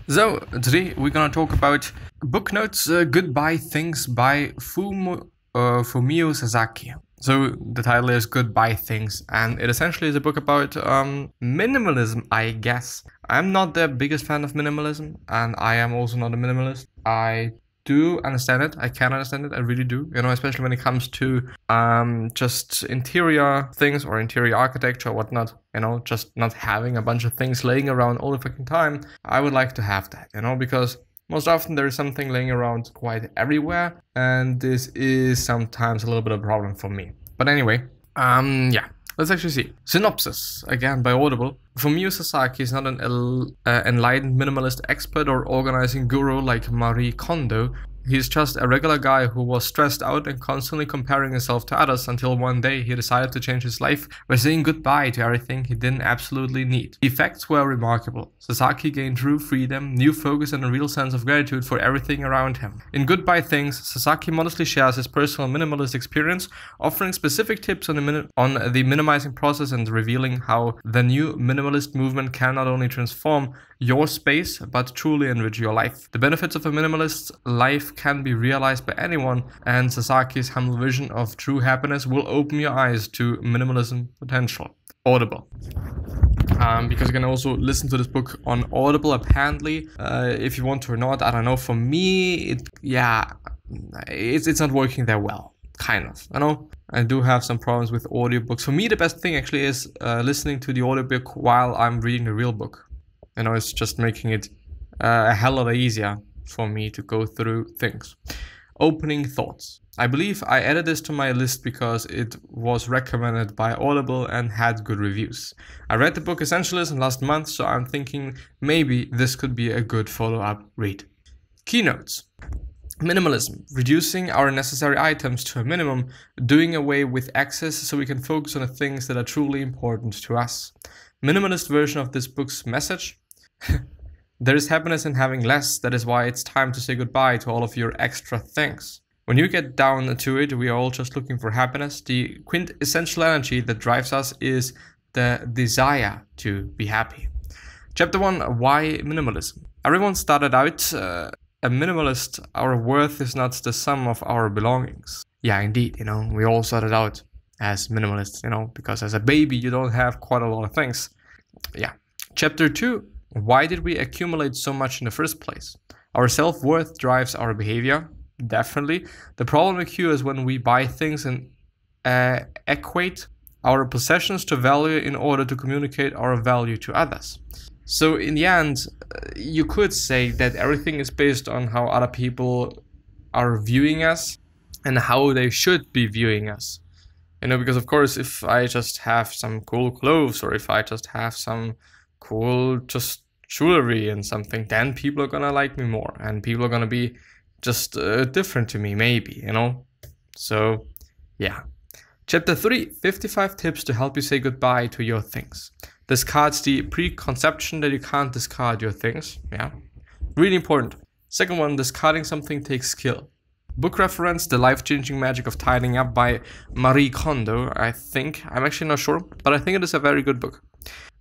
So, today we're gonna talk about book notes, Goodbye Things by Fumio Sasaki. So, the title is Goodbye Things, and it essentially is a book about minimalism, I guess. I'm not the biggest fan of minimalism, and I am also not a minimalist. I do understand it. I can understand it. I really do. You know, especially when it comes to just interior things or interior architecture or whatnot. You know, just not having a bunch of things laying around all the fucking time. I would like to have that, you know, because most often there is something laying around quite everywhere, and this is sometimes a little bit of a problem for me. But anyway, yeah. Let's actually see. Synopsis, again by Audible. Fumio Sasaki is not an enlightened minimalist expert or organizing guru like Marie Kondo. He's just a regular guy who was stressed out and constantly comparing himself to others until one day he decided to change his life by saying goodbye to everything he didn't absolutely need. The effects were remarkable. Sasaki gained true freedom, new focus, and a real sense of gratitude for everything around him. In Goodbye Things, Sasaki modestly shares his personal minimalist experience, offering specific tips on the minimizing process and revealing how the new minimalist movement can not only transform your space but truly enrich your life. The benefits of a minimalist's life can be realized by anyone, and Sasaki's humble vision of true happiness will open your eyes to minimalism potential. Audible. Because you can also listen to this book on Audible, apparently, if you want to or not. I don't know. For me, it's not working that well, kind of. I know I do have some problems with audiobooks. For me, the best thing actually is listening to the audiobook while I'm reading the real book. You know, it's just making it a hell of a lot easier for me to go through things. Opening thoughts. I believe I added this to my list because it was recommended by Audible and had good reviews. I read the book Essentialism last month, so I'm thinking maybe this could be a good follow-up read. Keynotes. Minimalism. Reducing our necessary items to a minimum, doing away with excess so we can focus on the things that are truly important to us. Minimalist version of this book's message. There is happiness in having less. That is why it's time to say goodbye to all of your extra things. When you get down to it, we are all just looking for happiness. The quintessential energy that drives us is the desire to be happy. Chapter 1, Why Minimalism? Everyone started out a minimalist. Our worth is not the sum of our belongings. Yeah, indeed, you know, we all started out as minimalists, you know, because as a baby you don't have quite a lot of things. Yeah. Chapter 2, why did we accumulate so much in the first place? Our self-worth drives our behavior, definitely. The problem occurs when we buy things and equate our possessions to value in order to communicate our value to others. So in the end, you could say that everything is based on how other people are viewing us and how they should be viewing us. You know, because of course, if I just have some cool clothes or if I just have some cool just jewelry and something, then people are gonna like me more and people are gonna be just different to me, maybe, you know. So yeah. Chapter 3, 55 tips to help you say goodbye to your things. Discards the preconception that you can't discard your things. Yeah, really important. Second one, discarding something takes skill. Book reference, The Life-Changing Magic of Tidying Up by Marie Kondo, I think. I'm actually not sure, but I think it is a very good book.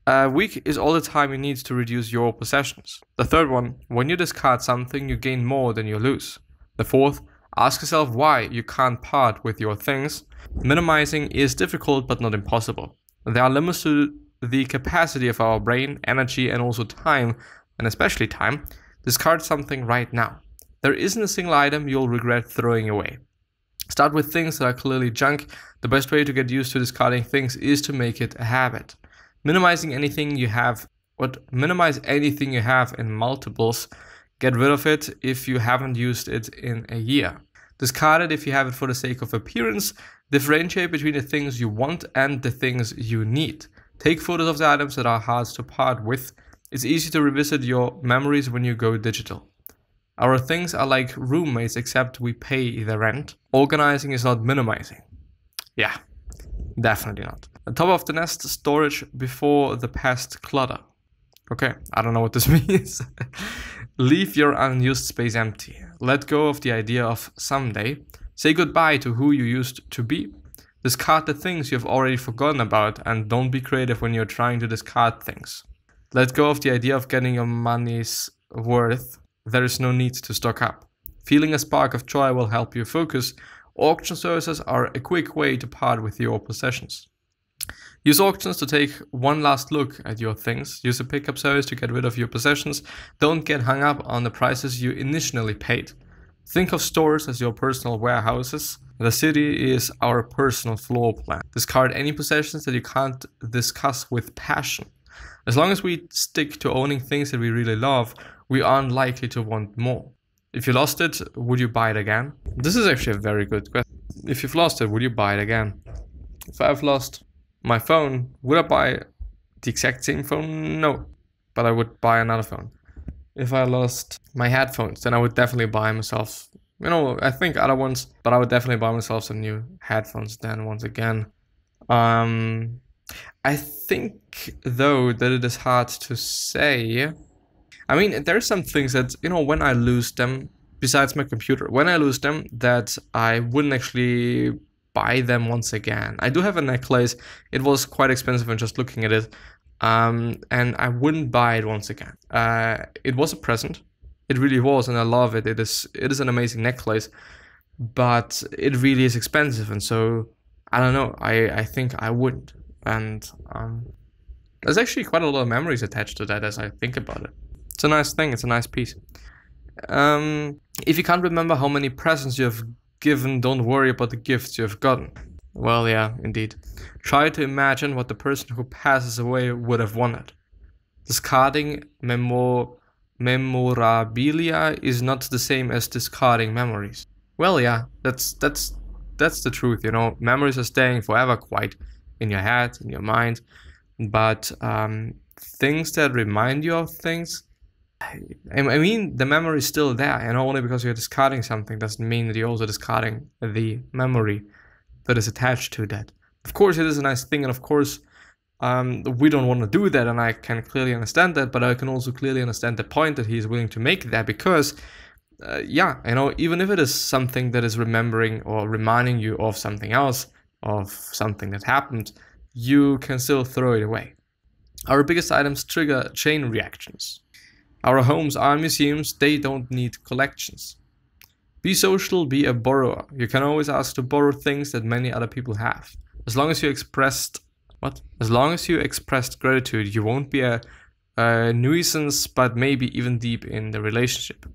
A week is all the time you need to reduce your possessions. The third one, when you discard something, you gain more than you lose. The fourth, ask yourself why you can't part with your things. Minimizing is difficult but not impossible. There are limits to the capacity of our brain, energy, and also time, and especially time. Discard something right now. There isn't a single item you'll regret throwing away. Start with things that are clearly junk. The best way to get used to discarding things is to make it a habit. Minimize anything you have in multiples. Get rid of it if you haven't used it in a year. Discard it if you have it for the sake of appearance. Differentiate between the things you want and the things you need. Take photos of the items that are hard to part with. It's easy to revisit your memories when you go digital. Our things are like roommates, except we pay the rent. Organizing is not minimizing. Yeah, definitely not. The top of the nest, storage before the past clutter. Okay, I don't know what this means. Leave your unused space empty. Let go of the idea of someday. Say goodbye to who you used to be. Discard the things you've already forgotten about, and don't be creative when you're trying to discard things. Let go of the idea of getting your money's worth, there is no need to stock up. Feeling a spark of joy will help you focus. Auction services are a quick way to part with your possessions. Use auctions to take one last look at your things. Use a pickup service to get rid of your possessions. Don't get hung up on the prices you initially paid. Think of stores as your personal warehouses. The city is our personal floor plan. Discard any possessions that you can't discuss with passion. As long as we stick to owning things that we really love, we aren't likely to want more. If you lost it, would you buy it again? This is actually a very good question. If you've lost it, would you buy it again? If I've lost my phone, would I buy the exact same phone? No, but I would buy another phone. If I lost my headphones, then I would definitely buy myself, I think other ones, but I would definitely buy myself some new headphones then once again. I think though that it is hard to say. I mean, there are some things that, when I lose them, besides my computer, when I lose them, that I wouldn't actually buy them once again. I do have a necklace. It was quite expensive and just looking at it. And I wouldn't buy it once again. It was a present. It really was, and I love it. It is an amazing necklace, but it really is expensive, and so I don't know. I think I wouldn't. And there's actually quite a lot of memories attached to that as I think about it. It's a nice thing. It's a nice piece. If you can't remember how many presents you have given, don't worry about the gifts you have gotten. Well, yeah, indeed. Try to imagine what the person who passes away would have wanted. Discarding memorabilia is not the same as discarding memories. Well, yeah, that's the truth, Memories are staying forever quite in your head, in your mind. But things that remind you of things, I mean, the memory is still there, only because you're discarding something doesn't mean that you're also discarding the memory that is attached to that. Of course, it is a nice thing, and of course, we don't want to do that, and I can clearly understand that, but I can also clearly understand the point that he is willing to make there, because, even if it is something that is remembering or reminding you of something else, of something that happened, you can still throw it away. Our biggest items trigger chain reactions. Our homes are museums, they don't need collections. Be social, be a borrower. You can always ask to borrow things that many other people have. As long as you expressed gratitude, you won't be a nuisance, but maybe even deep in the relationship.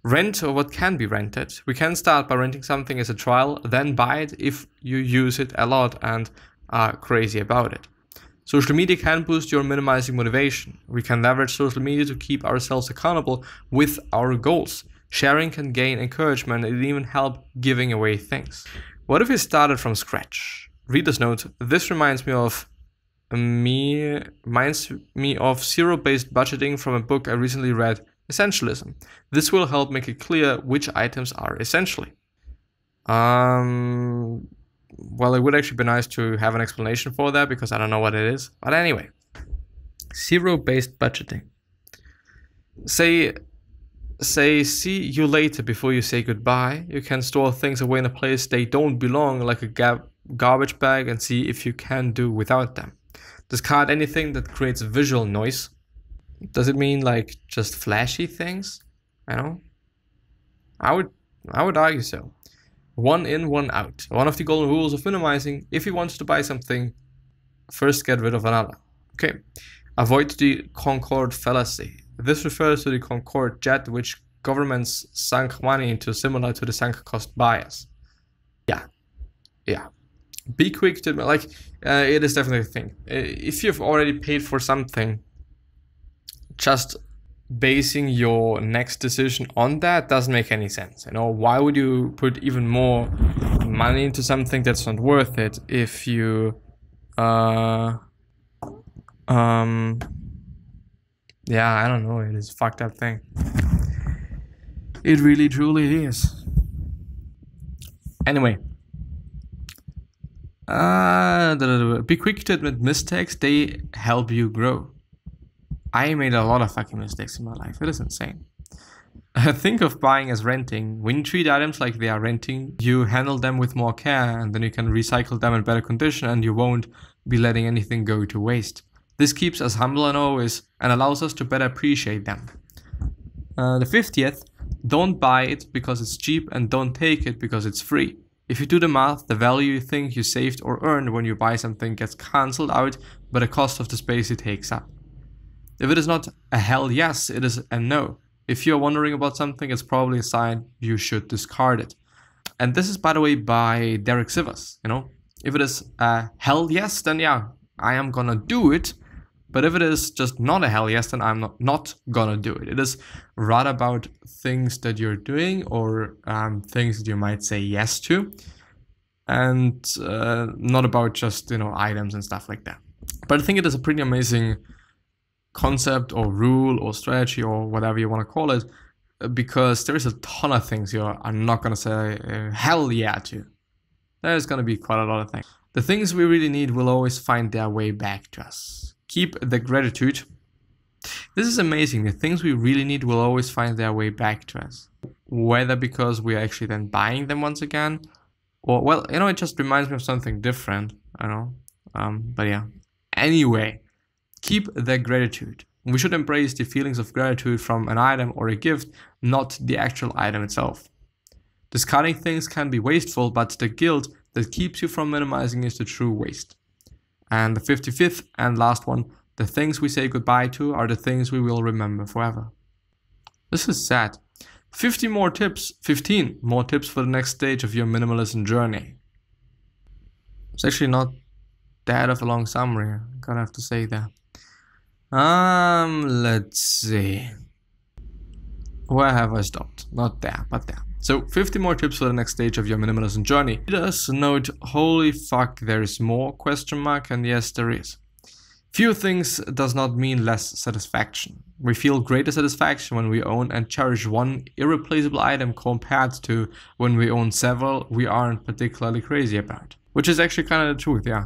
Rent or what can be rented. We can start by renting something as a trial, then buy it if you use it a lot and are crazy about it. Social media can boost your minimizing motivation. We can leverage social media to keep ourselves accountable with our goals. Sharing can gain encouragement and even help giving away things. What if we started from scratch? Reader's note, this reminds me of zero-based budgeting from a book I recently read, Essentialism. This will help make it clear which items are essential. Well, it would actually be nice to have an explanation for that because I don't know what it is. But anyway, zero-based budgeting. Say see you later before you say goodbye. You can store things away in a place they don't belong, like a garbage bag, and see if you can do without them. Discard anything that creates visual noise. Does it mean like just flashy things? I would argue so. One in, one out. One of the golden rules of minimizing: if you want to buy something, first get rid of another. Okay. Avoid the Concord fallacy. This refers to the Concord jet, which governments sunk money into, similar to the sunk cost bias. Yeah. Be quick to, it is definitely a thing. If you've already paid for something, just basing your next decision on that doesn't make any sense. Why would you put even more money into something that's not worth it if you yeah, I don't know, it is a fucked up thing. It really truly is. Anyway, be quick to admit mistakes, they help you grow. I made a lot of fucking mistakes in my life. It is insane. Think of buying as renting. When you treat items like they are renting, you handle them with more care, and then you can recycle them in better condition, and you won't be letting anything go to waste. This keeps us humble and always, and allows us to better appreciate them. The 50th, don't buy it because it's cheap and don't take it because it's free. If you do the math, the value you think you saved or earned when you buy something gets cancelled out by the cost of the space it takes up. If it is not a hell yes, it is a no. If you're wondering about something, it's probably a sign you should discard it. And this is, by the way, by Derek Sivers, you know. If it is a hell yes, then yeah, I am gonna do it. But if it is just not a hell yes, then I'm not gonna do it. It is rather about things that you're doing or things that you might say yes to, and not about just, you know, items and stuff like that. But I think it is a pretty amazing concept or rule or strategy or whatever you want to call it, because there is a ton of things you are not gonna say hell yeah to. There's gonna be quite a lot of things. The things we really need will always find their way back to us. Keep the gratitude. This is amazing. The things we really need will always find their way back to us. Whether because we are actually then buying them once again, or, well, you know, it just reminds me of something different, I know. But yeah. Anyway, keep the gratitude. We should embrace the feelings of gratitude from an item or a gift, not the actual item itself. Discarding things can be wasteful, but the guilt that keeps you from minimizing is the true waste. And the 55th and last one, the things we say goodbye to are the things we will remember forever. This is sad. 15 more tips for the next stage of your minimalism journey. It's actually not that of a long summary, I'm gonna have to say that. Let's see. Where have I stopped? Not there, but there. So 50 more tips for the next stage of your minimalism journey. Just note, holy fuck, there is more, ? And yes, there is. Few things does not mean less satisfaction. We feel greater satisfaction when we own and cherish one irreplaceable item compared to when we own several we aren't particularly crazy about. Which is actually kind of the truth, yeah.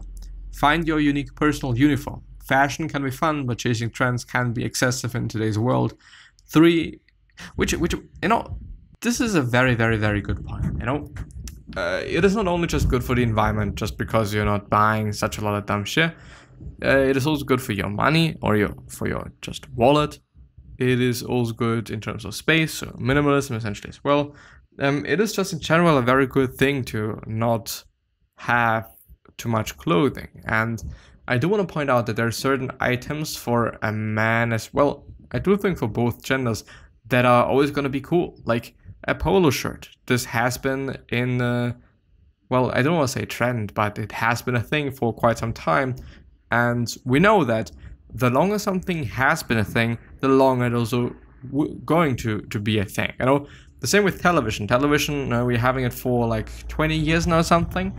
Find your unique personal uniform. Fashion can be fun, but chasing trends can be excessive in today's world. 3, which you know, this is a very, very, very good point, you know. It is not only just good for the environment just because you're not buying such a lot of dumb shit. It is also good for your money or for your just wallet. It is also good in terms of space, so minimalism essentially as well. It is just in general a very good thing to not have too much clothing. And I do want to point out that there are certain items for a man as well, I do think for both genders, that are always going to be cool. Like a polo shirt. This has been in, well, I don't want to say trend, but it has been a thing for quite some time. And we know that the longer something has been a thing, the longer it also going to be a thing. You know, the same with television. Television, we're having it for like 20 years now or something.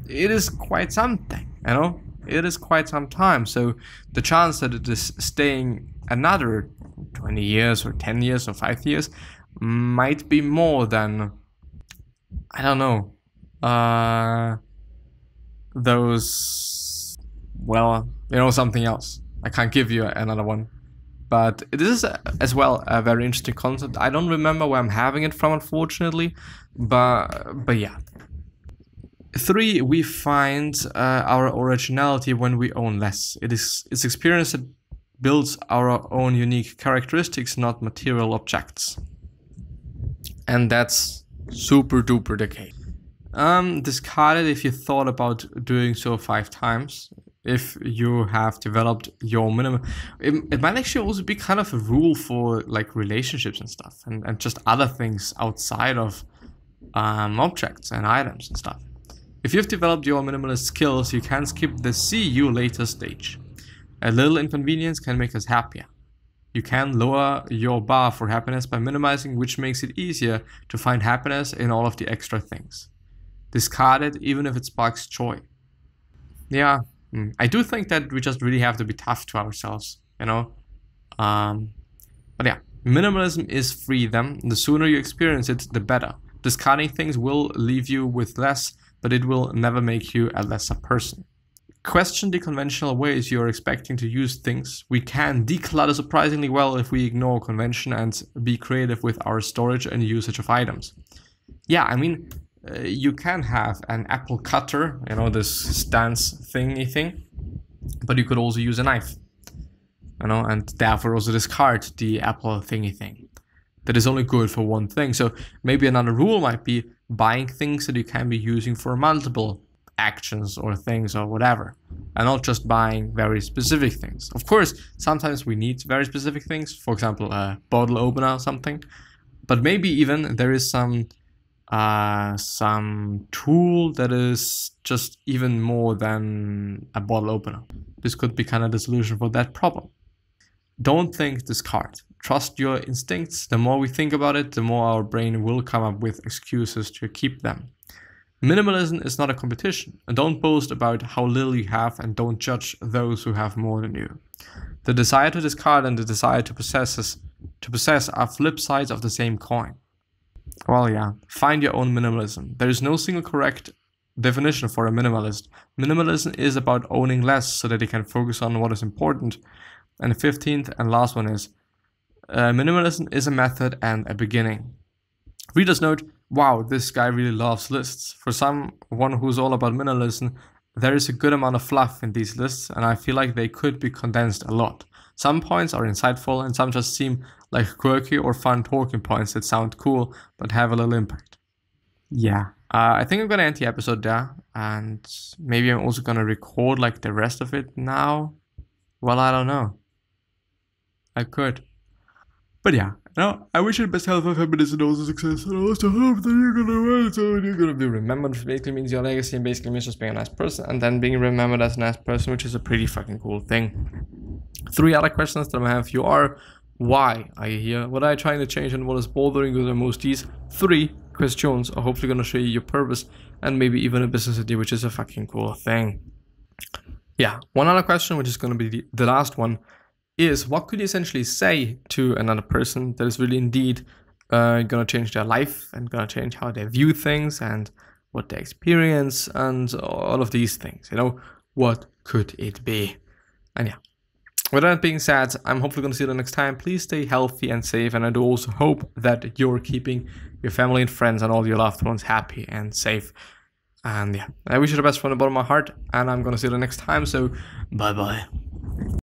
It is quite something, you know. It is quite some time. So the chance that it is staying another 20 years or 10 years or 5 years might be more than, I don't know, those, well, you know, something else. I can't give you another one. But it is as well a very interesting concept. I don't remember where I'm having it from, unfortunately, but yeah. 3, we find our originality when we own less. It's experience that builds our own unique characteristics, not material objects. And that's super duper the case. Discard it if you thought about doing so 5 times. If you have developed your minimum, it might actually also be kind of a rule for like relationships and stuff, and just other things outside of objects and items and stuff. If you've developed your minimalist skills, you can skip the see you later stage. A little inconvenience can make us happier. You can lower your bar for happiness by minimizing, which makes it easier to find happiness in all of the extra things. Discard it even if it sparks joy. Yeah, I do think that we just really have to be tough to ourselves, you know. But yeah, minimalism is freedom. The sooner you experience it, the better. Discarding things will leave you with less, but it will never make you a lesser person. Question the conventional ways you're expecting to use things. We can declutter surprisingly well if we ignore convention and be creative with our storage and usage of items. Yeah, I mean, you can have an apple cutter, you know, this stance thingy thing, but you could also use a knife, you know, and therefore also discard the apple thingy thing. that is only good for one thing. So maybe another rule might be buying things that you can be using for multiple actions or things or whatever, and not just buying very specific things. Of course, sometimes we need very specific things, for example, a bottle opener or something, but maybe even there is some tool that is just even more than a bottle opener. This could be kind of the solution for that problem. Don't think, discard. Trust your instincts. The more we think about it, the more our brain will come up with excuses to keep them. Minimalism is not a competition. Don't boast about how little you have, and don't judge those who have more than you. The desire to discard and the desire to possess are flip sides of the same coin. Well, yeah, find your own minimalism. There is no single correct definition for a minimalist. Minimalism is about owning less so that you can focus on what is important. And the 15th and last one is, minimalism is a method and a beginning. Readers note, wow, this guy really loves lists. For someone who's all about minimalism, there is a good amount of fluff in these lists, and I feel like they could be condensed a lot. Some points are insightful, and some just seem like quirky or fun talking points that sound cool, but have a little impact. Yeah, I think I'm gonna end the episode there, and maybe I'm also gonna record like the rest of it now. Well, I don't know. I could. But yeah, no, I wish you the best health of happiness and also success, and I also hope that you're gonna win, so you're gonna be remembered, which basically means your legacy, and basically means just being a nice person, and then being remembered as a nice person, which is a pretty fucking cool thing. 3 other questions that I have for you are, why are you here? What are you trying to change, and what is bothering you the most? These 3 questions are hopefully gonna show you your purpose, and maybe even a business idea, which is a fucking cool thing. Yeah, one other question, which is gonna be the last one, is what could you essentially say to another person that is really indeed gonna change their life and gonna change how they view things and what they experience and all of these things, you know? What could it be? And yeah, with that being said, I'm hopefully gonna see you the next time. Please stay healthy and safe, and I do also hope that you're keeping your family and friends and all your loved ones happy and safe. And yeah, I wish you the best from the bottom of my heart, and I'm gonna see you the next time, so bye bye.